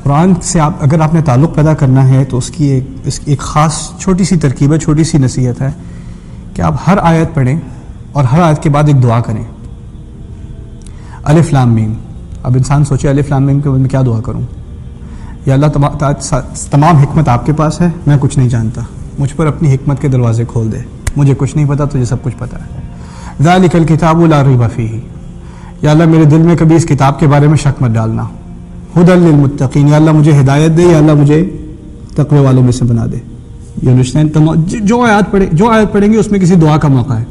قرآن سے اگر آپ نے تعلق پیدا کرنا ہے تو اس کی ایک خاص چھوٹی سی ترکیب ہے، چھوٹی سی نصیحت ہے کہ آپ ہر آیت پڑھیں اور ہر آیت کے بعد ایک دعا کریں. الف لام میم. اب انسان سوچے الف لام میم کے بعد میں کیا دعا کروں؟ یا اللہ تمام حکمت آپ کے پاس ہے، میں کچھ نہیں جانتا، مجھ پر اپنی حکمت کے دروازے کھول دے، مجھے کچھ نہیں پتا، تجھے سب کچھ پتا ہے. ذالک الکتاب لا ریب فیہ. یا اللہ میرے دل میں کبھی اس کتاب کے بارے میں شک مت ڈالنا. ھدی للمتقین. یا اللہ مجھے ہدایت دے، یا اللہ مجھے تقوی والوں میں سے بنا دے. جو آیت پڑھیں گے اس میں کسی دعا کا موقع ہے.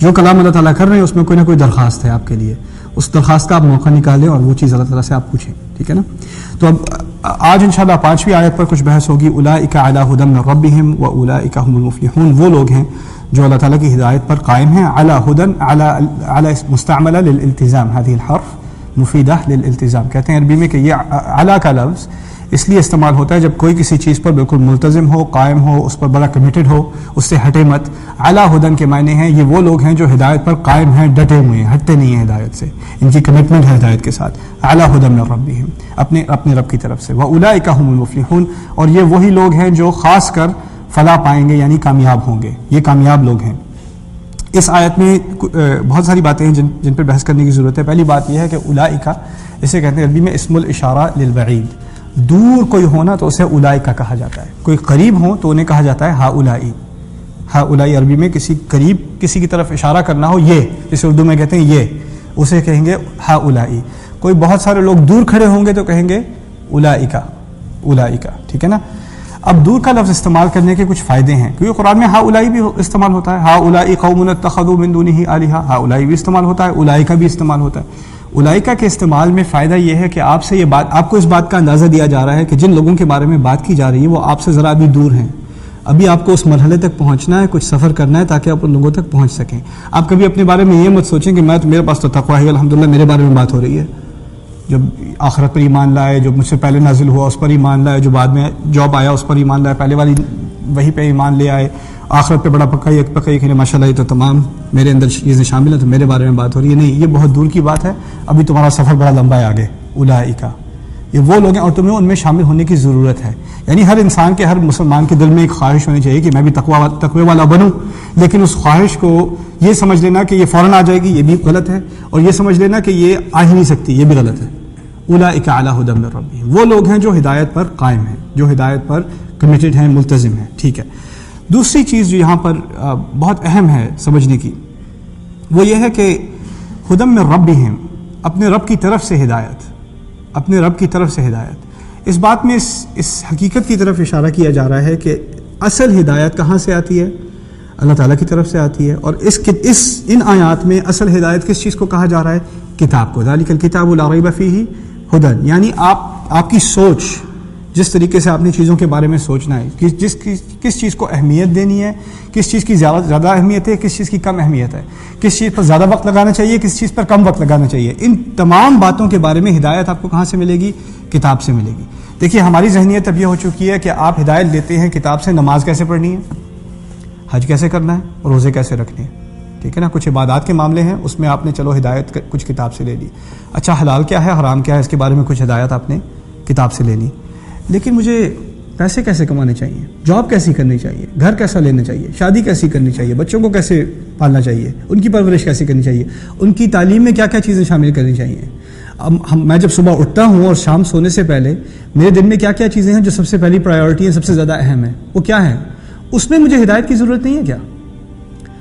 جو کلام اللہ تعالیٰ کر رہے ہیں اس میں کوئی نہ کوئی درخواست ہے آپ کے لیے. اس درخواست کا آپ موقع نکالیں اور وہ چیز اللہ تعالیٰ سے آپ پوچھیں. ٹھیک ہے نا؟ تو اب آج انشاءاللہ 5ویں آیت پر کچھ بحث ہوگی. اولئک علی ھدی من ربہم واولئک هم المفلحون. وہ لوگ ہیں جو اللہ تعالیٰ کی ہدایت پر قائم ہیں. علی ھدی، علی مستعملہ للالتزام. هذه الحرف مفیدہ للالتزام. کہتے ہیں عربی میں کہ یہ علی کا لفظ اس لیے استعمال ہوتا ہے جب کوئی کسی چیز پر بالکل ملتزم ہو، قائم ہو، اس پر بڑا کمیٹڈ ہو، اس سے ہٹے مت. علی ھدی کے معنی ہیں یہ وہ لوگ ہیں جو ہدایت پر قائم ہیں، ڈٹے ہوئے ہیں، ہٹتے نہیں ہیں ہدایت سے، ان کی کمٹمنٹ ہے ہدایت کے ساتھ. علی ھدی من ربہم، اپنے رب کی طرف سے. واولئک هم المفلحون. اور یہ وہی لوگ ہیں جو خاص کر فلاح پائیں گے، یعنی کامیاب ہوں گے. یہ کامیاب لوگ ہیں. اس آیت میں بہت ساری باتیں ہیں جن پر بحث کرنے کی ضرورت ہے. پہلی بات یہ ہے کہ اولئک، اسے کہتے ہیں عربی میں اسم الاشارہ للبعید. دور کوئی ہونا تو اسے اولئک کہا جاتا ہے. کوئی قریب ہو تو انہیں کہا جاتا ہے ہؤلائی. ہؤلائی عربی میں کسی قریب کسی کی طرف اشارہ کرنا ہو، یہ جسے اردو میں کہتے ہیں یہ، اسے کہیں گے ہؤلائی. کوئی بہت سارے لوگ دور کھڑے ہوں گے تو کہیں گے اولئک. ٹھیک ہے نا؟ اب دور کا لفظ استعمال کرنے کے کچھ فائدے ہیں، کیونکہ قرآن میں ہؤلائی بھی استعمال ہوتا ہے. ہؤلائی قوم اتخذوا من دونہ آلہہ. ہؤلائی بھی استعمال ہوتا ہے، اولئک بھی استعمال ہوتا ہے. اولئک کے استعمال میں فائدہ یہ ہے کہ آپ کو اس بات کا اندازہ دیا جا رہا ہے کہ جن لوگوں کے بارے میں بات کی جا رہی ہے وہ آپ سے ذرا ابھی دور ہیں. ابھی آپ کو اس مرحلے تک پہنچنا ہے، کچھ سفر کرنا ہے تاکہ آپ ان لوگوں تک پہنچ سکیں. آپ کبھی اپنے بارے میں یہ مت سوچیں کہ میرے پاس تو تقویٰ ہے، الحمدللہ میرے بارے میں بات ہو رہی ہے. جو آخرت پر ایمان لائے، جو مجھ سے پہلے نازل ہوا اس پر ایمان لائے، جو بعد میں جاب آیا اس پر ایمان لائے، پہلے والی وہی پہ ایمان لے آئے، آخرت پہ بڑا پکا کہ ماشاء اللہ یہ تو تمام میرے اندر چیزیں شامل ہیں تو میرے بارے میں بات ہو رہی ہے. نہیں، یہ بہت دور کی بات ہے، ابھی تمہارا سفر بڑا لمبا ہے آگے. اولئک، یہ وہ لوگ ہیں اور تمہیں ان میں شامل ہونے کی ضرورت ہے. یعنی ہر انسان کے، ہر مسلمان کے دل میں ایک خواہش ہونی چاہیے کہ میں بھی تقوی والا بنوں، لیکن اس خواہش کو یہ سمجھ لینا کہ یہ فوراً آ جائے گی یہ بھی غلط ہے، اور یہ سمجھ لینا کہ یہ آ ہی نہیں سکتی یہ بھی غلط ہے. اولئک علی ھدی من ربہم. وہ لوگ ہیں جو ہدایت پر قائم ہیں، جو ہدایت پر کمیٹڈ ہیں، ملتزم ہیں. ٹھیک ہے. دوسری چیز جو یہاں پر بہت اہم ہے سمجھنے کی، وہ یہ ہے کہ ھدی من ربہم، اپنے رب کی طرف سے ہدایت، اپنے رب کی طرف سے ہدایت. اس بات میں اس حقیقت کی طرف اشارہ کیا جا رہا ہے کہ اصل ہدایت کہاں سے آتی ہے؟ اللہ تعالیٰ کی طرف سے آتی ہے. اور ان آیات میں اصل ہدایت کس چیز کو کہا جا رہا ہے؟ کتاب کو. ذالک الکتاب لا ریب فیہ ھدی. یعنی آپ کی سوچ، جس طریقے سے آپ نے چیزوں کے بارے میں سوچنا ہے، کس چیز کو اہمیت دینی ہے، کس چیز کی زیادہ اہمیت ہے، کس چیز کی کم اہمیت ہے، کس چیز پر زیادہ وقت لگانا چاہیے، کس چیز پر کم وقت لگانا چاہیے، ان تمام باتوں کے بارے میں ہدایت آپ کو کہاں سے ملے گی؟ کتاب سے ملے گی. دیکھیے ہماری ذہنیت اب یہ ہو چکی ہے کہ آپ ہدایت لیتے ہیں کتاب سے، نماز کیسے پڑھنی ہے، حج کیسے کرنا ہے، روزے کیسے رکھنے ہیں. ٹھیک ہے نا؟ کچھ عبادات کے معاملے ہیں اس میں آپ نے چلو ہدایت کچھ کتاب سے لے لی. اچھا حلال کیا ہے، حرام کیا ہے، اس کے بارے میں کچھ ہدایت آپ نے کتاب سے لے لی. لیکن مجھے پیسے کیسے کمانے چاہیے، جاب کیسی کرنی چاہیے، گھر کیسا لینا چاہیے، شادی کیسی کرنی چاہیے، بچوں کو کیسے پالنا چاہیے، ان کی پرورش کیسی کرنی چاہیے، ان کی تعلیم میں کیا کیا چیزیں شامل کرنی چاہیے. میں جب صبح اٹھتا ہوں اور شام سونے سے پہلے میرے دن میں کیا کیا چیزیں ہیں جو سب سے پہلی پرائیورٹی ہیں، سب سے زیادہ اہم ہیں، وہ کیا ہیں؟ اس میں مجھے ہدایت کی ضرورت نہیں ہے کیا؟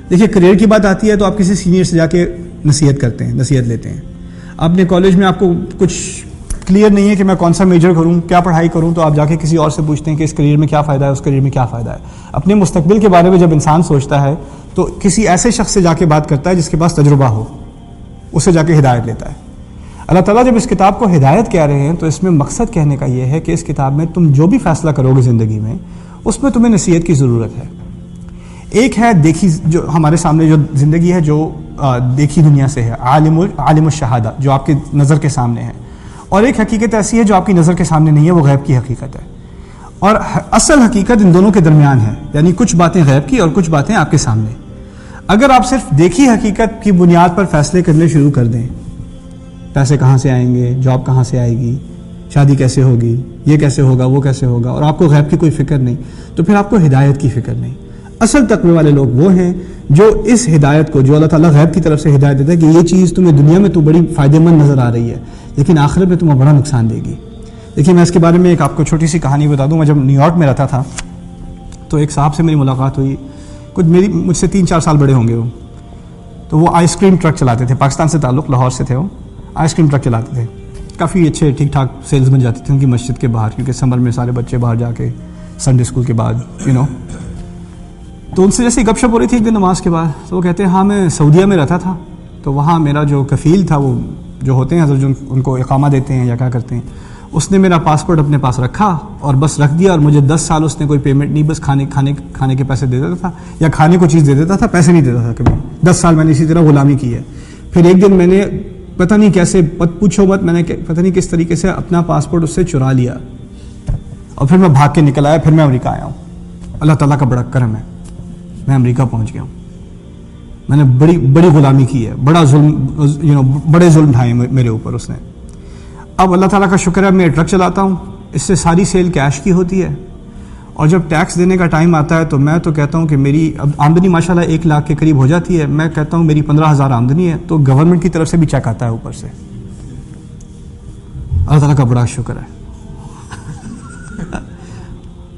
دیکھیے کریئر کی بات آتی ہے تو آپ کسی سینئر سے جا کے نصیحت لیتے ہیں. آپ نے کالج میں آپ کو کچھ کلیئر نہیں ہے کہ میں کون سا میجر کروں، کیا پڑھائی کروں، تو آپ جا کے کسی اور سے پوچھتے ہیں کہ اس کریئر میں کیا فائدہ ہے، اس کریئر میں کیا فائدہ ہے. اپنے مستقبل کے بارے میں جب انسان سوچتا ہے تو کسی ایسے شخص سے جا کے بات کرتا ہے جس کے پاس تجربہ ہو، اس سے جا کے ہدایت لیتا ہے. اللہ تعالیٰ جب اس کتاب کو ہدایت کہہ رہے ہیں تو اس میں مقصد کہنے کا یہ ہے کہ اس کتاب میں تم جو بھی فیصلہ کرو گے زندگی میں، اس میں تمہیں نصیحت کی ضرورت ہے. ایک ہے دیکھی، جو ہمارے سامنے جو زندگی ہے جو دیکھی دنیا سے ہے، عالم الشہادہ جو آپ کی نظر کے سامنے ہے، اور ایک حقیقت ایسی ہے جو آپ کی نظر کے سامنے نہیں ہے، وہ غیب کی حقیقت ہے. اور اصل حقیقت ان دونوں کے درمیان ہے، یعنی کچھ باتیں غیب کی اور کچھ باتیں آپ کے سامنے. اگر آپ صرف دیکھی حقیقت کی بنیاد پر فیصلے کرنے شروع کر دیں، پیسے کہاں سے آئیں گے، جاب کہاں سے آئے گی، شادی کیسے ہوگی، یہ کیسے ہوگا، وہ کیسے ہوگا، اور آپ کو غیب کی کوئی فکر نہیں، تو پھر آپ کو ہدایت کی فکر نہیں۔ اصل تقوی والے لوگ وہ ہیں جو اس ہدایت کو، جو اللہ تعالیٰ غیب کی طرف سے ہدایت دیتا ہے کہ یہ چیز تمہیں دنیا میں تو بڑی فائدہ مند نظر آ رہی ہے لیکن آخرت میں تمہیں بڑا نقصان دے گی۔ دیکھیے میں اس کے بارے میں ایک آپ کو چھوٹی سی کہانی بتا دوں۔ میں جب نیو یارک میں رہتا تھا تو ایک صاحب سے میری ملاقات ہوئی، کچھ مجھ سے 3-4 سال بڑے ہوں گے وہ، تو وہ آئس کریم ٹرک چلاتے تھے، پاکستان سے تعلق، لاہور سے تھے وہ، آئس کریم ٹرک چلاتے تھے، کافی اچھے ٹھیک ٹھاک سیلز بن جاتی تھی ان کی مسجد کے باہر، کیونکہ سمر میں سارے بچے باہر جا کے سنڈے اسکول کے بعد تو ان سے جیسے گپ شپ ہو رہی تھی ایک دن نماز کے بعد، تو وہ کہتے ہیں ہاں میں سعودیہ میں رہتا تھا، تو وہاں میرا جو کفیل تھا، وہ جو ہوتے ہیں حضرت جو ان کو اقامہ دیتے ہیں یا کیا کرتے ہیں، اس نے میرا پاسپورٹ اپنے پاس رکھا اور بس رکھ دیا، اور مجھے 10 سال اس نے کوئی پیمنٹ نہیں، بس کھانے کے پیسے دے دیتا تھا یا کھانے کو چیز دے دیتا تھا، پیسے نہیں دیتا تھا کبھی۔ 10 سال میں نے اسی طرح غلامی کی ہے۔ پھر ایک دن میں نے پتہ نہیں کیسے، پوچھو مت، میں نے پتہ نہیں کس طریقے سے اپنا پاسپورٹ اس سے چرا لیا اور پھر میں بھاگ کے نکل آیا، پھر میں امریکہ آیا ہوں۔ اللہ تعالیٰ کا بڑا کرم ہے، میں امریکہ پہنچ گیا ہوں۔ میں نے بڑی غلامی کی ہے، بڑا ظلم، بڑے ظلم ڈھائے میرے اوپر اس نے۔ اب اللہ تعالیٰ کا شکر ہے میں ٹرک چلاتا ہوں، اس سے ساری سیل کیش کی ہوتی ہے، اور جب ٹیکس دینے کا ٹائم آتا ہے تو میں تو کہتا ہوں کہ میری اب آمدنی ماشاءاللہ 1 لاکھ کے قریب ہو جاتی ہے، میں کہتا ہوں میری 15,000 آمدنی ہے، تو گورنمنٹ کی طرف سے بھی چیک آتا ہے اوپر سے۔ اللہ تعالیٰ کا بڑا شکر ہے،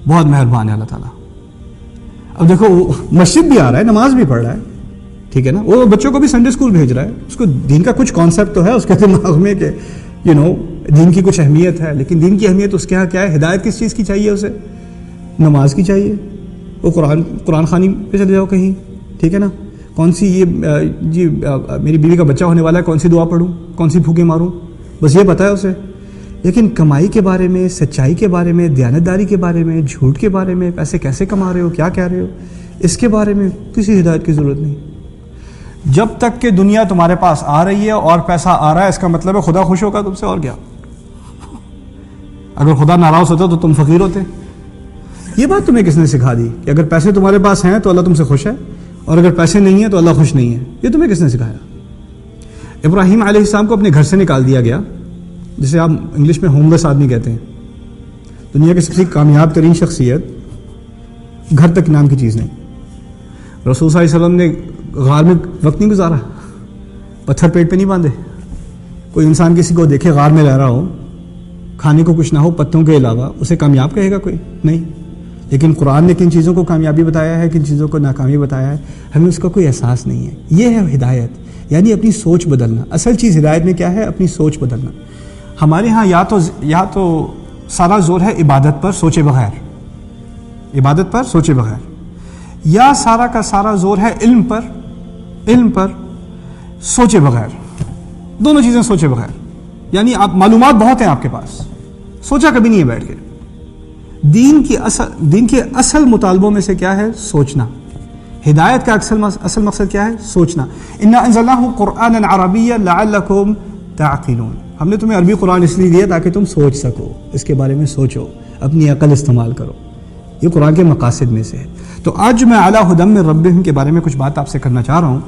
بہت مہربان ہے اللہ تعالیٰ۔ اب دیکھو وہ مسجد بھی آ رہا ہے، نماز بھی پڑھ رہا ہے، ٹھیک ہے نا، وہ بچوں کو بھی سنڈے اسکول بھیج رہا ہے، اس کو دین کا کچھ کانسیپٹ تو ہے اس کے دماغ میں کہ دین کی کچھ اہمیت ہے، لیکن دین کی اہمیت اس کے یہاں کیا ہے؟ ہدایت کس چیز کی چاہیے اسے؟ نماز کی چاہیے، وہ قرآن خوانی پہ چلے جاؤ کہیں، ٹھیک ہے نا، کون سی یہ میری بیوی کا بچہ ہونے والا ہے، کون سی دعا پڑھوں، کون سی پھونکے ماروں، بس یہ پتہ ہے اسے۔ لیکن کمائی کے بارے میں، سچائی کے بارے میں، دیانتداری کے بارے میں، جھوٹ کے بارے میں، پیسے کیسے کما رہے ہو، کیا کہہ رہے ہو، اس کے بارے میں کسی ہدایت کی ضرورت نہیں۔ جب تک کہ دنیا تمہارے پاس آ رہی ہے اور پیسہ آ رہا ہے، اس کا مطلب ہے خدا خوش ہوگا تم سے، اور کیا؟ اگر خدا ناراض ہوتا تو تم فقیر ہوتے۔ یہ بات تمہیں کس نے سکھا دی کہ اگر پیسے تمہارے پاس ہیں تو اللہ تم سے خوش ہے، اور اگر پیسے نہیں ہیں تو اللہ خوش نہیں ہے؟ یہ تمہیں کس نے سکھایا؟ ابراہیم علیہ السلام کو اپنے گھر سے نکال دیا گیا، جسے آپ انگلش میں ہوم لیس آدمی کہتے ہیں۔ دنیا کی سب سے کامیاب ترین شخصیت، گھر تک نام کی چیز نہیں۔ رسول صلی اللہ علیہ وسلم نے غار میں وقت نہیں گزارا، پتھر پیٹ پہ نہیں باندھے۔ کوئی انسان کسی کو دیکھے غار میں رہ رہا ہو، کھانے کو کچھ نہ ہو پتوں کے علاوہ، اسے کامیاب کہے گا کوئی؟ نہیں۔ لیکن قرآن نے کن چیزوں کو کامیابی بتایا ہے، کن چیزوں کو ناکامی بتایا ہے، ہمیں اس کا کوئی احساس نہیں ہے۔ یہ ہے ہدایت، یعنی اپنی سوچ بدلنا۔ اصل چیز ہدایت میں کیا ہے؟ اپنی سوچ بدلنا۔ ہمارے ہاں یا تو سارا زور ہے عبادت پر سوچے بغیر، عبادت پر سوچے بغیر، یا سارا کا سارا زور ہے علم پر سوچے بغیر۔ دونوں چیزیں سوچے بغیر، یعنی آپ معلومات بہت ہیں آپ کے پاس، سوچا کبھی نہیں ہے بیٹھ کے۔ دین کے اصل مطالبوں میں سے کیا ہے؟ سوچنا۔ ہدایت کا اصل مقصد کیا ہے؟ سوچنا۔ انا انزلناہ قرآنا عربیا لعلکم تعقلون، ہم نے تمہیں عربی قرآن اس لیے دیا تاکہ تم سوچ سکو، اس کے بارے میں سوچو، اپنی عقل استعمال کرو۔ یہ قرآن کے مقاصد میں سے ہے۔ تو آج میں اعلیٰ ہدی من ربہم کے بارے میں کچھ بات آپ سے کرنا چاہ رہا ہوں۔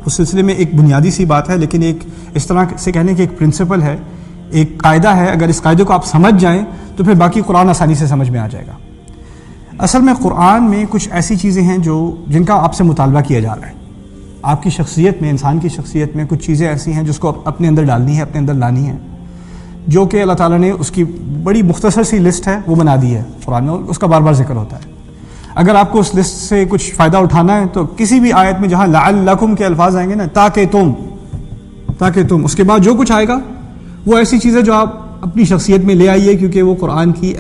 اس سلسلے میں ایک بنیادی سی بات ہے، لیکن ایک اس طرح سے کہنے کہ ایک پرنسپل ہے، ایک قاعدہ ہے، اگر اس قاعدے کو آپ سمجھ جائیں تو پھر باقی قرآن آسانی سے سمجھ میں آ جائے گا۔ اصل میں قرآن میں کچھ ایسی چیزیں ہیں جن کا آپ سے مطالبہ کیا جا رہا ہے۔ آپ کی شخصیت میں، انسان کی شخصیت میں کچھ چیزیں ایسی ہیں جس کو اپنے اندر ڈالنی ہے، اپنے اندر لانی ہے، جو کہ اللہ تعالیٰ نے اس کی بڑی مختصر سی لسٹ ہے وہ بنا دی ہے قرآن میں، اس کا بار بار ذکر ہوتا ہے۔ اگر آپ کو اس لسٹ سے کچھ فائدہ اٹھانا ہے تو کسی بھی آیت میں جہاں لعلکم کے الفاظ آئیں گے نا، تاکہ تم، اس کے بعد جو کچھ آئے گا وہ ایسی چیزیں جو آپ اپنی شخصیت میں لے آئیے، کیونکہ وہ قرآن کی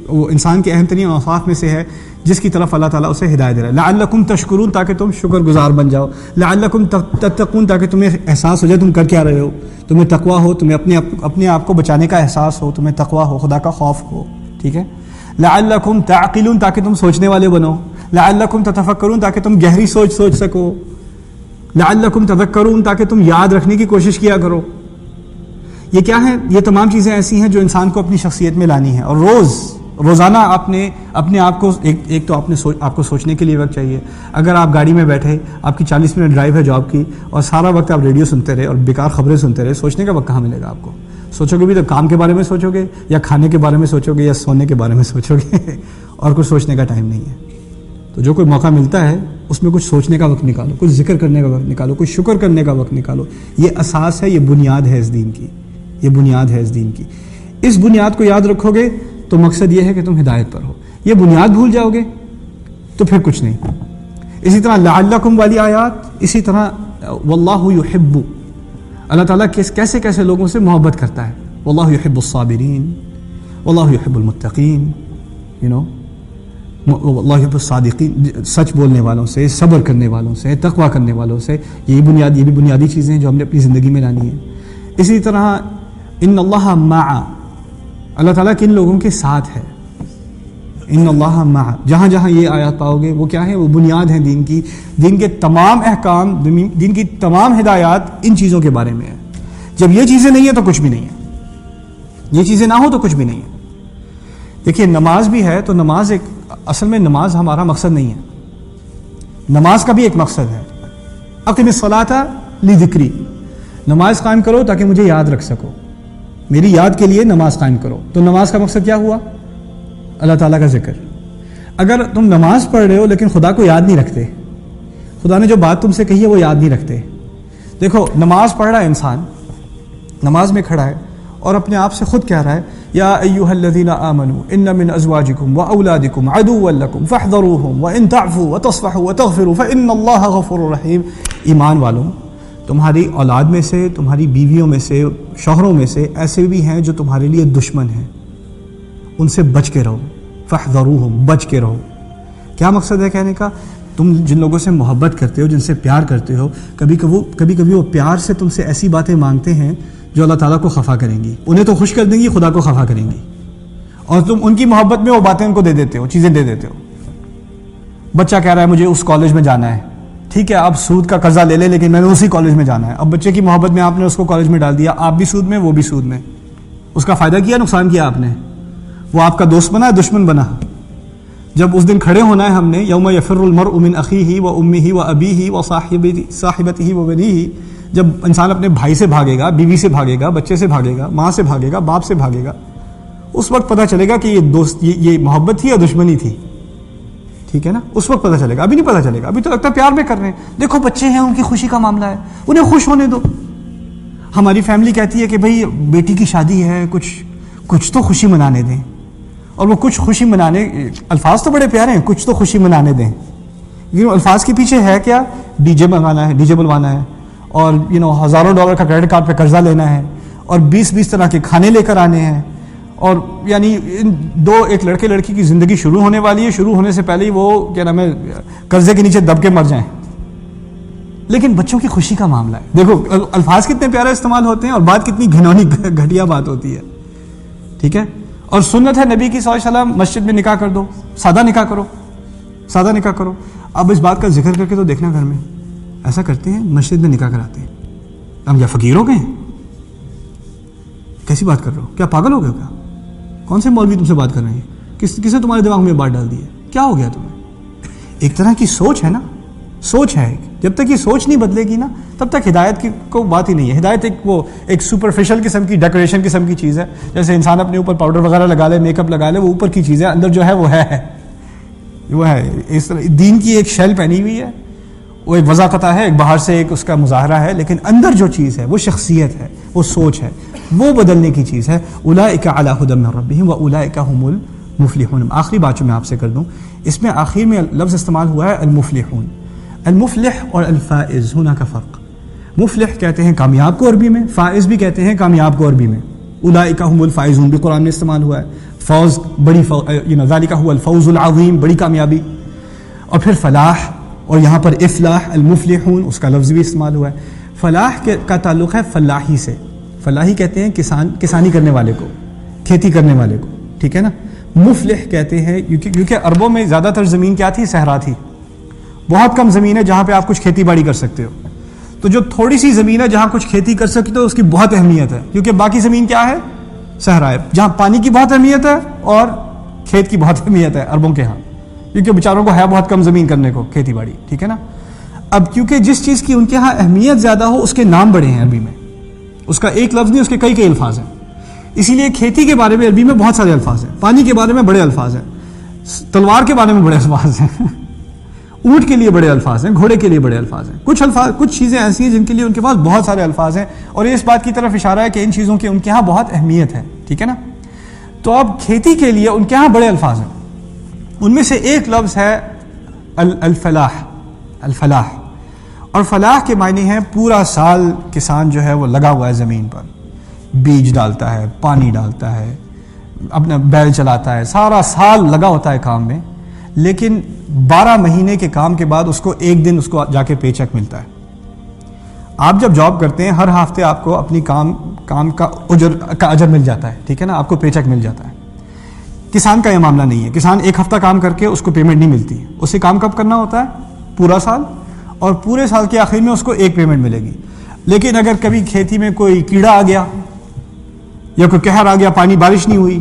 وہ انسان کے اہم ترین اوصاف میں سے ہے جس کی طرف اللہ تعالیٰ اسے ہدایت دے رہا ہے۔ لعلکم تشکرون، تاکہ تم شکر گزار بن جاؤ۔ لعلکم تتقون، تاکہ تمہیں احساس ہو جائے تم کر کیا رہے ہو، تمہیں تقویٰ ہو، تمہیں اپنے آپ کو بچانے کا احساس ہو، تمہیں تقویٰ ہو، خدا کا خوف ہو، ٹھیک ہے۔ لعلکم تعقلون، تاکہ تم سوچنے والے بنو۔ لعلکم تتفکرون، تاکہ تم گہری سوچ سکو۔ لعلکم تذکرون، تاکہ تم یاد رکھنے کی کوشش کیا کرو۔ یہ کیا ہے؟ یہ تمام چیزیں ایسی ہیں جو انسان کو اپنی شخصیت میں لانی ہے، اور روزانہ آپ نے اپنے آپ کو ایک تو آپ کو سوچنے کے لیے وقت چاہیے۔ اگر آپ گاڑی میں بیٹھے، آپ کی 40 منٹ ڈرائیو ہے جاب کی، اور سارا وقت آپ ریڈیو سنتے رہے اور بیکار خبریں سنتے رہے، سوچنے کا وقت کہاں ملے گا آپ کو؟ سوچو گے بھی تو کام کے بارے میں سوچو گے یا کھانے کے بارے میں سوچو گے یا سونے کے بارے میں سوچو گے اور کچھ سوچنے کا ٹائم نہیں ہے. تو جو کوئی موقع ملتا ہے اس میں کچھ سوچنے کا وقت نکالو, کچھ ذکر کرنے کا وقت نکالو, کچھ شکر کرنے کا وقت نکالو. یہ اساس ہے, یہ بنیاد ہے اس دین کی, یہ بنیاد ہے اس دین کی. اس بنیاد کو یاد رکھو گے تو مقصد یہ ہے کہ تم ہدایت پر ہو. یہ بنیاد بھول جاؤ گے تو پھر کچھ نہیں. اسی طرح لعلکم والی آیات, اسی طرح واللہ یحب, اللہ تعالیٰ کیسے کیسے لوگوں سے محبت کرتا ہے. واللہ یحب الصابرین, واللہ یحب المتقین, واللہ یحب الصادقین, سچ بولنے والوں سے, صبر کرنے والوں سے, تقوی کرنے والوں سے. یہ بھی بنیادی چیزیں ہیں جو ہم نے اپنی زندگی میں لانی ہیں. اسی طرح ان اللہ مع, اللہ تعالیٰ کن لوگوں کے ساتھ ہے. ان اللہ مع, جہاں جہاں یہ آیات پاؤ گے وہ کیا ہے, وہ بنیاد ہیں دین کی. دین کے تمام احکام, دین کی تمام ہدایات ان چیزوں کے بارے میں ہے. جب یہ چیزیں نہیں ہیں تو کچھ بھی نہیں ہے. یہ چیزیں نہ ہو تو کچھ بھی نہیں ہے. دیکھیے نماز بھی ہے تو نماز ایک, اصل میں نماز ہمارا مقصد نہیں ہے. نماز کا بھی ایک مقصد ہے. اقم الصلاۃ لذکری, نماز قائم کرو تاکہ مجھے یاد رکھ سکو, میری یاد کے لیے نماز قائم کرو. تو نماز کا مقصد کیا ہوا, اللہ تعالیٰ کا ذکر. اگر تم نماز پڑھ رہے ہو لیکن خدا کو یاد نہیں رکھتے, خدا نے جو بات تم سے کہی ہے وہ یاد نہیں رکھتے. دیکھو نماز پڑھ رہا ہے انسان, نماز میں کھڑا ہے اور اپنے آپ سے خود کہہ رہا ہے یا ایھا الذین آمنوا ان من ازواجکم واولادکم عدوا لکم فاحذروہم وان تعفوا وتصفحوا وتغفروا فان اللہ غفور رحیم. ایمان والوں, تمہاری اولاد میں سے, تمہاری بیویوں میں سے, شوہروں میں سے ایسے بھی ہیں جو تمہارے لیے دشمن ہیں, ان سے بچ کے رہو. فاحذروہم, بچ کے رہو. کیا مقصد ہے کہنے کا, تم جن لوگوں سے محبت کرتے ہو, جن سے پیار کرتے ہو, کبھی کبھی وہ پیار سے تم سے ایسی باتیں مانگتے ہیں جو اللہ تعالیٰ کو خفا کریں گی. انہیں تو خوش کر دیں گی, خدا کو خفا کریں گی. اور تم ان کی محبت میں وہ باتیں ان کو دے دیتے ہو, چیزیں دے دیتے ہو. بچہ کہہ رہا ہے مجھے اس کالج میں جانا ہے, ٹھیک ہے آپ سود کا قرضہ لے لیں لیکن میں نے اسی کالج میں جانا ہے. اب بچے کی محبت میں آپ نے اس کو کالج میں ڈال دیا, آپ بھی سود میں وہ بھی سود میں. اس کا فائدہ کیا, نقصان کیا آپ نے. وہ آپ کا دوست بنا, دشمن بنا. جب اس دن کھڑے ہونا ہے ہم نے, یوم یفر المرء من اخیہ و امہ و ابیہ و صاحبتہ و بنیہ, جب انسان اپنے بھائی سے بھاگے گا, بیوی سے بھاگے گا, بچے سے بھاگے گا, ماں سے بھاگے گا, باپ سے بھاگے گا, اس وقت پتہ چلے گا کہ یہ دوست, یہ محبت تھی یا دشمنی تھی. ٹھیک ہے نا, اس وقت پتہ چلے گا, ابھی نہیں پتہ چلے گا. ابھی تو لگتا ہے پیار میں کر رہے ہیں. دیکھو بچے ہیں, ان کی خوشی کا معاملہ ہے, انہیں خوش ہونے دو. ہماری فیملی کہتی ہے کہ بھائی بیٹی کی شادی ہے, کچھ تو خوشی منانے دیں. اور وہ کچھ خوشی منانے, الفاظ تو بڑے پیارے ہیں, کچھ تو خوشی منانے دیں. لیکن الفاظ کے پیچھے ہے کیا, ڈی جے منگانا ہے, ڈی جے بلوانا ہے, اور ہزاروں ڈالر کا کریڈٹ کارڈ پہ قرضہ لینا ہے, اور 20 طرح کے کھانے لے کر آنے ہیں. اور یعنی ایک لڑکے لڑکی کی زندگی شروع ہونے والی ہے, شروع ہونے سے پہلے ہی وہ کیا نام ہے قرضے کے نیچے دب کے مر جائیں. لیکن بچوں کی خوشی کا معاملہ ہے. دیکھو الفاظ کتنے پیارے استعمال ہوتے ہیں اور بات کتنی گھنونی گھٹیا بات ہوتی ہے. ٹھیک ہے, اور سنت ہے نبی کی صلی اللہ علیہ وسلم, مسجد میں نکاح کر دو, سادہ نکاح کرو, سادہ نکاح کرو. اب اس بات کا ذکر کر کے تو دیکھنا گھر میں ایسا کرتے ہیں, مسجد میں نکاح کراتے ہیں. ہم کیا فقیر ہو گئے ہیں, کیسی بات کر رہے ہو, کیا پاگل ہو گئے ہو کیا, کون سے مولوی تم سے بات کر رہے ہیں, کس نے تمہارے دماغ میں بات ڈال دی ہے, کیا ہو گیا تمہیں. ایک طرح کی سوچ ہے نا, سوچ ہے. جب تک یہ سوچ نہیں بدلے گی نا تب تک ہدایت کی کوئی بات ہی نہیں ہے. ہدایت ایک سپرفیشل قسم کی, ڈیکوریشن قسم کی چیز ہے. جیسے انسان اپنے اوپر پاؤڈر وغیرہ لگا لے, میک اپ لگا لے, وہ اوپر کی چیز ہے, اندر جو ہے وہ ہے. اس طرح دین کی ایک شیل پہنی ہوئی ہے, وہ ایک وضاقتہ ہے, ایک باہر سے ایک اس کا مظاہرہ ہے, لیکن اندر جو چیز ہے وہ شخصیت ہے, وہ سوچ ہے, وہ بدلنے کی چیز ہے. اولئک علی ھدی من ربہم واولئک ھم المفلحون. آخری بات جو میں آپ سے کر دوں, اس میں آخر میں لفظ استعمال ہوا ہے المفلحون. المفلح اور الفائز ہونا کا فرق. مفلح کہتے ہیں کامیاب کو عربی میں, فائز بھی کہتے ہیں کامیاب کو عربی میں. اولئک ھم الفائزون بھی قرآن میں استعمال ہوا ہے. فوز بڑی, ذالک ھو الفوز العظیم, بڑی کامیابی. اور پھر فلاح, اور یہاں پر افلاح, المفلحون اس کا لفظ بھی استعمال ہوا ہے. فلاح کا تعلق ہے فلاحی سے. فلاحی کہتے ہیں کسانی کرنے والے کو, کھیتی کرنے والے کو. ٹھیک ہے نا. مفلح کہتے ہیں کیونکہ عربوں میں زیادہ تر زمین کیا تھی, صحرا تھی. بہت کم زمین ہے جہاں پہ آپ کچھ کھیتی باڑی کر سکتے ہو. تو جو تھوڑی سی زمین ہے جہاں کچھ کھیتی کر سکتے ہو اس کی بہت اہمیت ہے, کیونکہ باقی زمین کیا ہے, صحرا ہے, جہاں پانی کی بہت اہمیت ہے اور کھیت کی بہت اہمیت ہے عربوں کے ہاں, کیونکہ بیچاروں کو ہے بہت کم زمین کرنے کو کھیتی باڑی. ٹھیک ہے نا. اب کیونکہ جس چیز کی ان کے ہاں اہمیت زیادہ ہو اس کے نام بڑے ہیں عربی میں, اس کا ایک لفظ نہیں, اس کے کئی الفاظ ہیں. اسی لیے کھیتی کے بارے میں عربی میں بہت سارے الفاظ ہیں، پانی کے بارے میں بڑے الفاظ ہیں، تلوار کے بارے میں بڑے الفاظ ہیں، اونٹ کے لیے بڑے الفاظ ہیں، گھوڑے کے لیے بڑے الفاظ ہیں، کچھ چیزیں ایسی ہیں جن کے لیے ان کے پاس بہت سارے الفاظ ہیں، اور یہ اس بات کی طرف اشارہ ہے کہ ان چیزوں کی ان کے ہاں بہت اہمیت ہے، ٹھیک ہے نا. تو اب کھیتی کے لیے ان کے ہاں بڑے الفاظ ہیں، ان میں سے ایک لفظ ہے الفلاح. الفلاح، اور فلاح کے معنی ہیں پورا سال کسان جو ہے وہ لگا ہوا ہے زمین پر، بیج ڈالتا ہے، پانی ڈالتا ہے، اپنا بیل چلاتا ہے، سارا سال لگا ہوتا ہے کام میں، لیکن 12 مہینے کے کام کے بعد اس کو ایک دن اس کو جا کے پے چیک ملتا ہے. آپ جب جاب کرتے ہیں ہر ہفتے آپ کو اپنی کام کا اجر مل جاتا ہے، ٹھیک ہے نا، آپ کو پے چیک مل جاتا ہے. کسان کا یہ معاملہ نہیں ہے. کسان ایک ہفتہ کام کر کے اس کو پیمنٹ نہیں ملتی، اسے کام کب کرنا ہوتا ہے؟ پورا سال، اور پورے سال کے آخر میں اس کو ایک پیمنٹ ملے گی. لیکن اگر کبھی کھیتی میں کوئی کیڑا آ گیا یا کوئی قہر آ گیا، پانی بارش نہیں ہوئی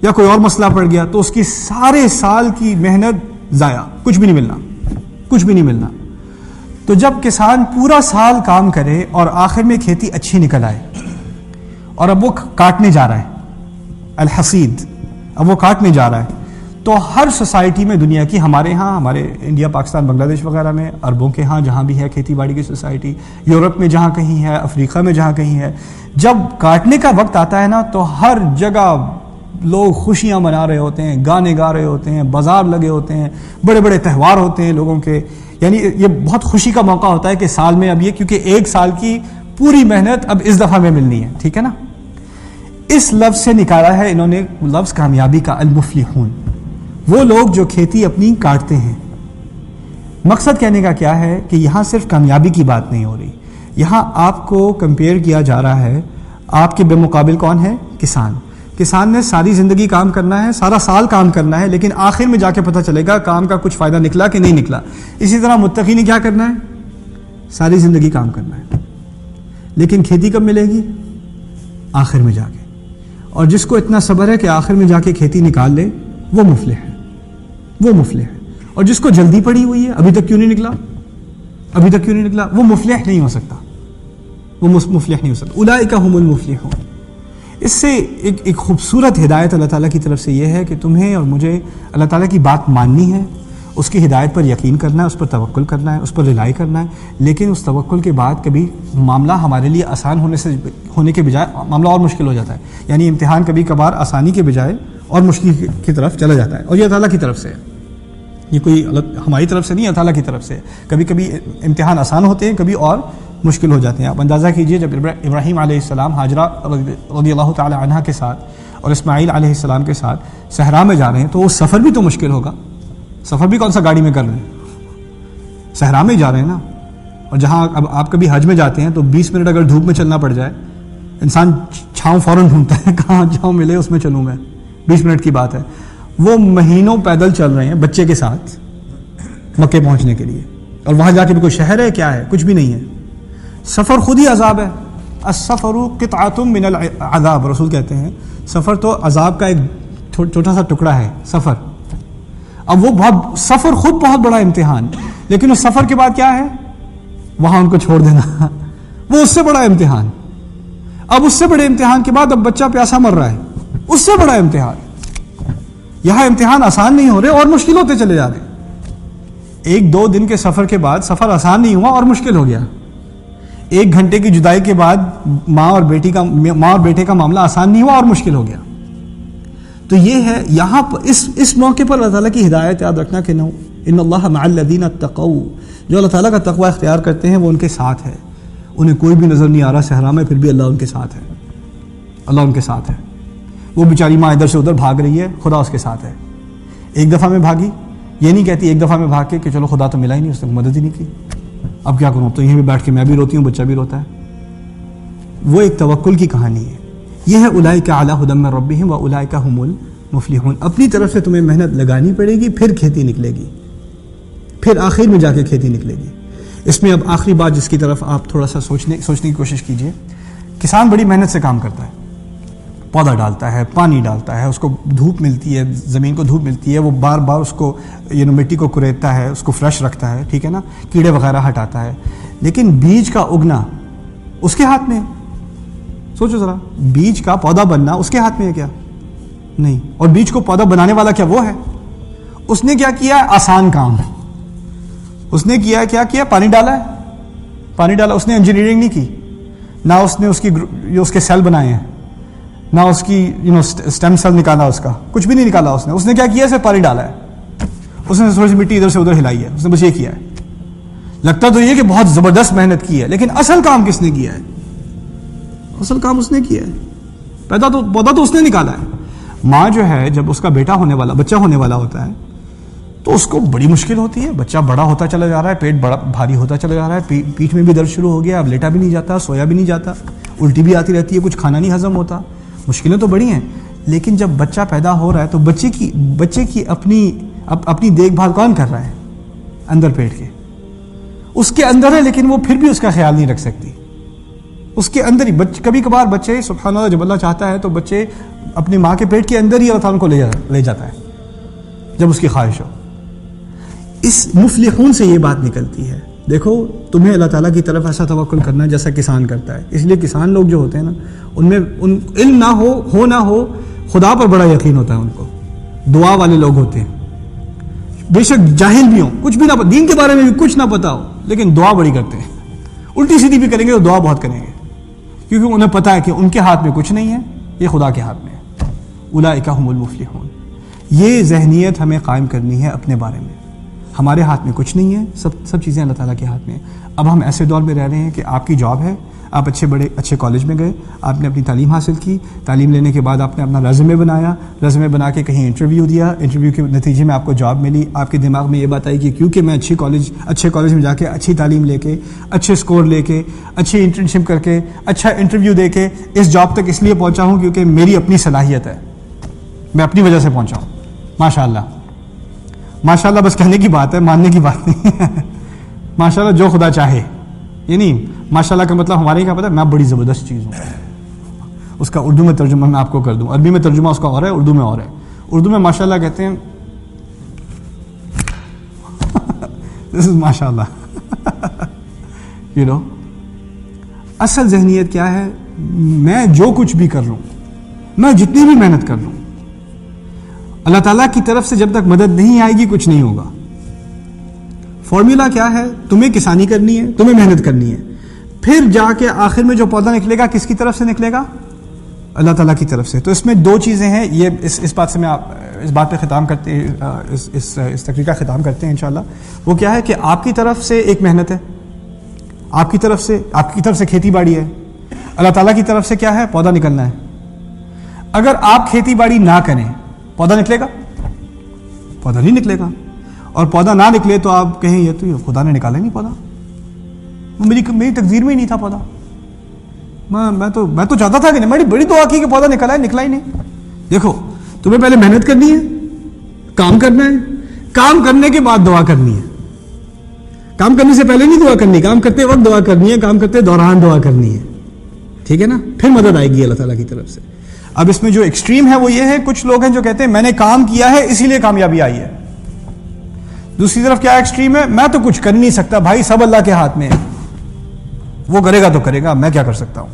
یا کوئی اور مسئلہ پڑ گیا، تو اس کی سارے سال کی محنت ضائع، کچھ بھی نہیں ملنا، کچھ بھی نہیں ملنا. تو جب کسان پورا سال کام کرے اور آخر میں کھیتی اچھی نکل آئے اور اب وہ کاٹنے جا رہا ہے، الحصید، اب وہ کاٹنے جا رہا ہے، تو ہر سوسائٹی میں دنیا کی، ہمارے ہاں، ہمارے انڈیا، پاکستان، بنگلہ دیش وغیرہ میں، عربوں کے ہاں جہاں بھی ہے کھیتی باڑی کی سوسائٹی، یورپ میں جہاں کہیں ہے، افریقہ میں جہاں کہیں ہے، جب کاٹنے کا وقت آتا ہے نا تو ہر جگہ لوگ خوشیاں منا رہے ہوتے ہیں، گانے گا رہے ہوتے ہیں، بازار لگے ہوتے ہیں، بڑے بڑے تہوار ہوتے ہیں لوگوں کے. یعنی یہ بہت خوشی کا موقع ہوتا ہے کہ سال میں اب یہ، کیونکہ ایک سال کی پوری محنت اب اس دفعہ میں ملنی ہے، ٹھیک ہے نا. اس لفظ سے نکالا ہے انہوں نے لفظ کامیابی کا، المفلحون، وہ لوگ جو کھیتی اپنی کاٹتے ہیں. مقصد کہنے کا کیا ہے کہ یہاں صرف کامیابی کی بات نہیں ہو رہی، یہاں آپ کو کمپیئر کیا جا رہا ہے، آپ کے بالمقابل کون ہے؟ کسان. کسان نے ساری زندگی کام کرنا ہے، سارا سال کام کرنا ہے، لیکن آخر میں جا کے پتہ چلے گا کام کا کچھ فائدہ نکلا کہ نہیں نکلا. اسی طرح متقی نے کیا کرنا ہے؟ ساری زندگی کام کرنا ہے، لیکن کھیتی کب ملے گی؟ آخر میں جا کے. اور جس کو اتنا صبر ہے کہ آخر میں جا کے کھیتی نکال لے، وہ مفلح ہے، وہ مفلح ہے. اور جس کو جلدی پڑی ہوئی ہے، ابھی تک کیوں نہیں نکلا، ابھی تک کیوں نہیں نکلا، وہ مفلح نہیں ہو سکتا، وہ مفلح نہیں ہو سکتا. اولئک هم المفلحون. اس سے ایک خوبصورت ہدایت اللہ تعالیٰ کی طرف سے یہ ہے کہ تمہیں اور مجھے اللہ تعالیٰ کی بات ماننی ہے، اس کی ہدایت پر یقین کرنا ہے، اس پر توکل کرنا ہے، اس پر رلائی کرنا ہے. لیکن اس توکل کے بعد کبھی معاملہ ہمارے لیے آسان ہونے کے بجائے معاملہ اور مشکل ہو جاتا ہے. یعنی امتحان کبھی کبھار آسانی کے بجائے اور مشکل کی طرف چلا جاتا ہے، اور یہ اللہ تعالیٰ کی طرف سے ہے، یہ کوئی ہماری طرف سے نہیں، اللہ تعالیٰ کی طرف سے. کبھی کبھی امتحان آسان ہوتے ہیں، کبھی اور مشکل ہو جاتے ہیں. آپ اندازہ کیجئے جب ابراہیم علیہ السلام ہاجرہ رضی اللہ تعالی عنہ کے ساتھ اور اسماعیل علیہ السلام کے ساتھ صحرا میں جا رہے ہیں، تو وہ سفر بھی تو مشکل ہوگا. سفر بھی کون سا گاڑی میں کر رہے ہیں، صحرا میں جا رہے ہیں نا. اور جہاں اب آپ کبھی حج میں جاتے ہیں تو 20 منٹ اگر دھوپ میں چلنا پڑ جائے، انسان چھاؤں فوراً ڈھونڈتا ہے، کہاں چھاؤں ملے اس میں چلوں میں. 20 منٹ کی بات ہے، وہ مہینوں پیدل چل رہے ہیں بچے کے ساتھ مکے پہنچنے کے لیے، اور وہاں جا کے بھی کوئی شہر ہے کیا ہے، کچھ بھی نہیں ہے. سفر خود ہی عذاب ہے. السفر قطعۃ من العذاب، رسول کہتے ہیں سفر تو عذاب کا ایک چھوٹا سا ٹکڑا ہے سفر. اب وہ سفر خود بہت بڑا امتحان، لیکن اس سفر کے بعد کیا ہے؟ وہاں ان کو چھوڑ دینا، وہ اس سے بڑا امتحان. اب اس سے بڑے امتحان کے بعد اب بچہ پیاسا مر رہا ہے، اس سے بڑا امتحان. یہاں امتحان آسان نہیں ہو رہے اور مشکل ہوتے چلے جا رہے. 1-2 دن کے سفر کے بعد سفر آسان نہیں ہوا اور مشکل ہو گیا. 1 گھنٹے کی جدائی کے بعد ماں اور بیٹے کا معاملہ آسان نہیں ہوا اور مشکل ہو گیا. تو یہ ہے یہاں اس موقع پر اللہ تعالیٰ کی ہدایت یاد رکھنا کہ ان اللہ مع الذین اتقوا، جو اللہ تعالیٰ کا تقوی اختیار کرتے ہیں وہ ان کے ساتھ ہے. انہیں کوئی بھی نظر نہیں آ رہا صحرا میں، پھر بھی اللہ ان کے ساتھ ہے، اللہ ان کے ساتھ ہے. وہ بیچاری ماں ادھر سے ادھر بھاگ رہی ہے، خدا اس کے ساتھ ہے. ایک دفعہ میں بھاگی، یہ نہیں کہتی ایک دفعہ میں بھاگ کے کہ چلو خدا تو ملا ہی نہیں، اس نے مدد ہی نہیں کی، اب کیا کروں، تو یہیں پہ بیٹھ کے میں بھی روتی ہوں، بچہ بھی روتا ہے. وہ ایک توکل کی کہانی ہے. یہ ہے اولئک علی ھدی من ربہم واولئک ھم المفلحون. اپنی طرف سے تمہیں محنت لگانی پڑے گی، پھر کھیتی نکلے گی، پھر آخر میں جا کے کھیتی نکلے گی. اس میں اب آخری بات جس کی طرف آپ تھوڑا سا سوچنے کی کوشش کیجئے. کسان بڑی محنت سے کام کرتا ہے، پودا ڈالتا ہے، پانی ڈالتا ہے، اس کو دھوپ ملتی ہے، زمین کو دھوپ ملتی ہے، وہ بار بار اس کو مٹی کو کریدتا ہے، اس کو فریش رکھتا ہے، ٹھیک ہے نا، کیڑے وغیرہ ہٹاتا ہے. لیکن بیج کا اگنا اس کے ہاتھ میں. سوچو ذرا, بیج کا پودا بننا اس کے ہاتھ میں ہے کیا؟ نہیں. اور بیج کو پودا بنانے والا کیا وہ ہے؟ اس نے کیا کیا؟ آسان کام. اس نے کیا پانی ڈالا ہے, پانی ڈالا. اس نے انجینئرنگ نہیں کی, نہ اس نے اس کے سیل بنائے ہیں, نہ اس کی اسٹیم سیل نکالا, اس کا کچھ بھی نہیں نکالا. اس نے کیا کیا؟ صرف پانی ڈالا ہے. اس نے تھوڑی سی مٹی ادھر سے ادھر ہلائی ہے, اس نے بس یہ کیا ہے. لگتا تو یہ کہ بہت زبردست محنت کی ہے, لیکن اصل کام کس نے کیا ہے؟ اصل کام اس نے کیا ہے. پودا تو اس نے نکالا ہے. ماں جو ہے جب اس کا بچہ ہونے والا ہوتا ہے تو اس کو بڑی مشکل ہوتی ہے. بچہ بڑا ہوتا چلا جا رہا ہے, پیٹ بڑا بھاری ہوتا چلا جا رہا ہے, پیٹھ میں بھی درد شروع ہو گیا, اب لیٹا بھی نہیں جاتا, سویا بھی نہیں جاتا, الٹی بھی آتی رہتی ہے, کچھ کھانا نہیں ہضم ہوتا. مشکلیں تو بڑی ہیں. لیکن جب بچہ پیدا ہو رہا ہے تو بچے کی اپنی دیکھ بھال کون کر رہا ہے؟ اندر پیٹ کے, اس کے اندر ہے, لیکن وہ پھر بھی اس کا خیال نہیں رکھ سکتی. اس کے اندر ہی کبھی کبھار بچے, سبحان اللہ, جب اللہ چاہتا ہے تو بچے اپنی ماں کے پیٹ کے اندر ہی اللہ تعالیٰ کو لے جاتا ہے جب اس کی خواہش ہو. اس مفلحون سے یہ بات نکلتی ہے. دیکھو, تمہیں اللہ تعالیٰ کی طرف ایسا توکل کرنا ہے جیسا کسان کرتا ہے. اس لیے کسان لوگ جو ہوتے ہیں نا, ان میں علم نہ ہو خدا پر بڑا یقین ہوتا ہے ان کو. دعا والے لوگ ہوتے ہیں, بے شک جاہل بھی ہوں, کچھ بھی نہ دین کے بارے میں بھی کچھ نہ پتا ہو, لیکن دعا بڑی کرتے ہیں. الٹی سیدھی بھی کریں گے تو دعا بہت کریں گے, کیونکہ انہیں پتا ہے کہ ان کے ہاتھ میں کچھ نہیں ہے, یہ خدا کے ہاتھ میں ہے. اولئک هم المفلحون. یہ ذہنیت ہمیں قائم کرنی ہے اپنے بارے میں. ہمارے ہاتھ میں کچھ نہیں ہے, سب چیزیں اللہ تعالیٰ کے ہاتھ میں ہیں. اب ہم ایسے دور میں رہ رہے ہیں کہ آپ کی جاب ہے, آپ اچھے کالج میں گئے, آپ نے اپنی تعلیم حاصل کی, تعلیم لینے کے بعد آپ نے اپنا ریزیومے بنا کے کہیں انٹرویو دیا, انٹرویو کے نتیجے میں آپ کو جاب ملی. آپ کے دماغ میں یہ بات آئی کہ کیونکہ میں اچھے کالج میں جا کے اچھی تعلیم لے کے, اچھے اسکور لے کے, اچھی انٹرنشپ کر کے, اچھا انٹرویو دے کے اس جاب تک اس لیے پہنچا ہوں کیونکہ میری اپنی صلاحیت ہے, میں اپنی وجہ سے پہنچا ہوں. ماشاء اللہ بس کہنے کی بات ہے, ماننے کی بات نہیں. ماشاء اللہ جو خدا چاہے, یہ نہیں. ماشاء اللہ کا مطلب ہمارے کیا پتہ ہے, میں بڑی زبردست چیز ہوں. اس کا اردو میں ترجمہ میں آپ کو کر دوں. عربی میں ترجمہ اس کا اور ہے, اردو میں اور ہے. اردو میں ماشاء اللہ کہتے ہیں دس از ماشاء اللہ. اصل ذہنیت کیا ہے؟ میں جو کچھ بھی کر لوں, میں جتنی بھی محنت کر لوں, اللہ تعالیٰ کی طرف سے جب تک مدد نہیں آئے گی کچھ نہیں ہوگا. فارمولا کیا ہے؟ تمہیں کسانی کرنی ہے, تمہیں محنت کرنی ہے, پھر جا کے آخر میں جو پودا نکلے گا کس کی طرف سے نکلے گا؟ اللہ تعالیٰ کی طرف سے. تو اس میں دو چیزیں ہیں. یہ اس بات سے میں اس بات پہ ختم کرتے ہیں, اس تقریر کا ختم کرتے ہیں انشاءاللہ. وہ کیا ہے کہ آپ کی طرف سے ایک محنت ہے, آپ کی طرف سے کھیتی باڑی ہے. اللہ تعالیٰ کی طرف سے کیا ہے؟ پودا نکلنا ہے. اگر آپ کھیتی باڑی نہ کریں, پودا نکلے گا؟ پودا نہیں نکلے گا. اور پودا نہ نکلے تو آپ کہیں یہ تو خدا نے نکالا نہیں پودا, میری تقدیر میں ہی نہیں تھا پودا. میں تو چاہتا تھا کہ میں بڑی دعا کی کہ پودا نکلا ہے, نکلا ہی نہیں. دیکھو, تمہیں پہلے محنت کرنی ہے, کام کرنا ہے, کام کرنے کے بعد دعا کرنی ہے. کام کرنے سے پہلے نہیں دعا کرنی, کام کرتے وقت دعا کرنی ہے, کام کرتے دوران دعا کرنی ہے. ٹھیک ہے نا؟ پھر مدد آئے گی اللہ تعالیٰ کی طرف سے. اب اس میں جو ایکسٹریم ہے وہ یہ ہے, کچھ لوگ ہیں جو کہتے ہیں میں نے کام کیا ہے اسی لیے کامیابی آئی ہے. دوسری طرف کیا ایکسٹریم ہے, میں تو کچھ کر نہیں سکتا بھائی, سب اللہ کے ہاتھ میں ہے, وہ کرے گا تو کرے گا, میں کیا کر سکتا ہوں.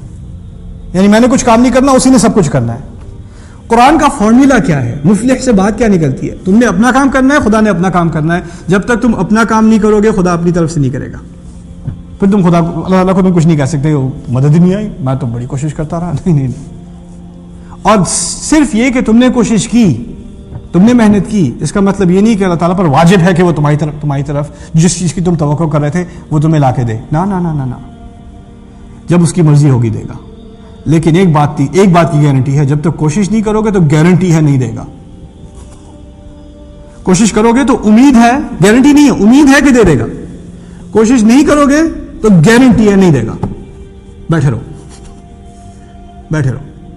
یعنی میں نے کچھ کام نہیں کرنا, اسی نے سب کچھ کرنا ہے. قرآن کا فارمولا کیا ہے؟ مفلح سے بات کیا نکلتی ہے؟ تم نے اپنا کام کرنا ہے, خدا نے اپنا کام کرنا ہے. جب تک تم اپنا کام نہیں کرو گے خدا اپنی طرف سے نہیں کرے گا. پھر تم اللہ تعالیٰ کو تم کچھ نہیں کہہ سکتے مدد ہی نہیں آئی, میں تو بڑی کوشش کرتا رہا. نہیں. اور صرف یہ کہ تم نے کوشش کی, تم نے محنت کی, اس کا مطلب یہ نہیں کہ اللہ تعالیٰ پر واجب ہے کہ وہ تمہاری طرف جس چیز کی تم توقع کر رہے تھے وہ تمہیں لا کے دے. نہ, جب اس کی مرضی ہوگی دے گا. لیکن ایک بات کی گارنٹی ہے, جب تک کوشش نہیں کرو گے تو گارنٹی ہے نہیں دے گا. کوشش کرو گے تو امید ہے, گارنٹی نہیں ہے, امید ہے کہ دے دے گا. کوشش نہیں کرو گے تو گارنٹی ہے نہیں دے گا. بیٹھے رہو.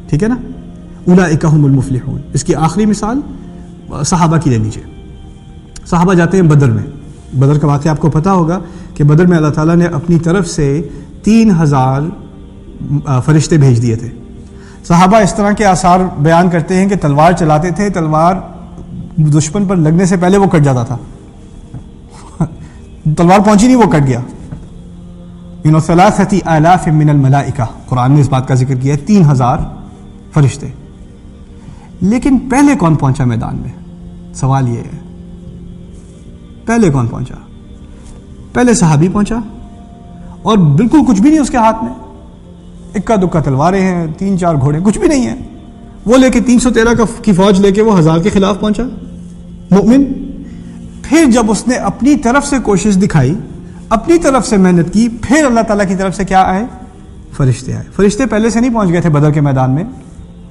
ٹھیک ہے نا؟ اولئک هم المفلحون. اس کی آخری مثال صحابہ کی لے لیجیے. صحابہ جاتے ہیں بدر میں. بدر کا واقعہ آپ کو پتا ہوگا کہ بدر میں اللہ تعالیٰ نے اپنی طرف سے 3000 فرشتے بھیج دیے تھے. صحابہ اس طرح کے آثار بیان کرتے ہیں کہ تلوار چلاتے تھے, تلوار دشمن پر لگنے سے پہلے وہ کٹ جاتا تھا. تلوار پہنچی نہیں, وہ کٹ گیا. ثلاثتی آلاف من الملائکہ، قرآن نے اس بات کا ذکر کیا ہے 3000 فرشتے. لیکن پہلے کون پہنچا میدان میں؟ سوال یہ ہے پہلے کون پہنچا؟ پہلے صحابی پہنچا اور بالکل کچھ بھی نہیں اس کے ہاتھ میں، اکا دکا تلواریں ہیں، 3-4 گھوڑے، کچھ بھی نہیں ہے. وہ لے کے 313 کی فوج لے کے وہ 1000 کے خلاف پہنچا مومن. پھر جب اس نے اپنی طرف سے کوشش دکھائی، اپنی طرف سے محنت کی، پھر اللہ تعالیٰ کی طرف سے کیا آئے؟ فرشتے آئے. فرشتے پہلے سے نہیں پہنچ گئے تھے بدر کے میدان میں،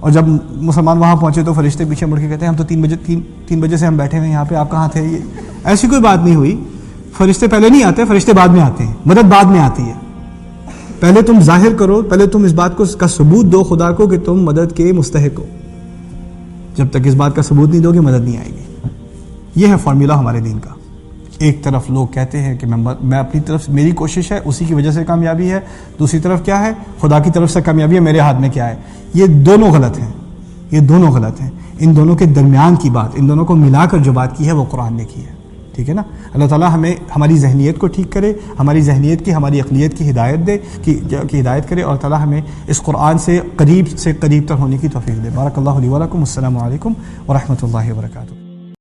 اور جب مسلمان وہاں پہنچے تو فرشتے پیچھے مڑ کے کہتے ہیں ہم تو 3 بجے سے ہم بیٹھے ہوئے یہاں پہ، آپ کہاں تھے؟ یہ ایسی کوئی بات نہیں ہوئی. فرشتے پہلے نہیں آتے، فرشتے بعد میں آتے ہیں، مدد بعد میں آتی ہے. پہلے تم ظاہر کرو، پہلے تم اس بات کا ثبوت دو خدا کو کہ تم مدد کے مستحق ہو. جب تک اس بات کا ثبوت نہیں دو گے مدد نہیں آئے گی. یہ ہے فارمولا ہمارے دین کا. ایک طرف لوگ کہتے ہیں کہ میں اپنی طرف سے میری کوشش ہے اسی کی وجہ سے کامیابی ہے، دوسری طرف کیا ہے؟ خدا کی طرف سے کامیابی ہے، میرے ہاتھ میں کیا ہے؟ یہ دونوں غلط ہیں، یہ دونوں غلط ہیں. ان دونوں کے درمیان کی بات، ان دونوں کو ملا کر جو بات کی ہے وہ قرآن نے کی ہے. ٹھیک ہے نا؟ اللہ تعالیٰ ہمیں ہماری ذہنیت کو ٹھیک کرے، ہماری ذہنیت کی، ہماری عقلیت کی ہدایت دے، کی ہدایت کرے، اور تعالیٰ ہمیں اس قرآن سے قریب تر ہونے کی توفیق دے. بارک اللہ لی و لکم. السلام علیکم ورحمۃ اللہ وبرکاتہ.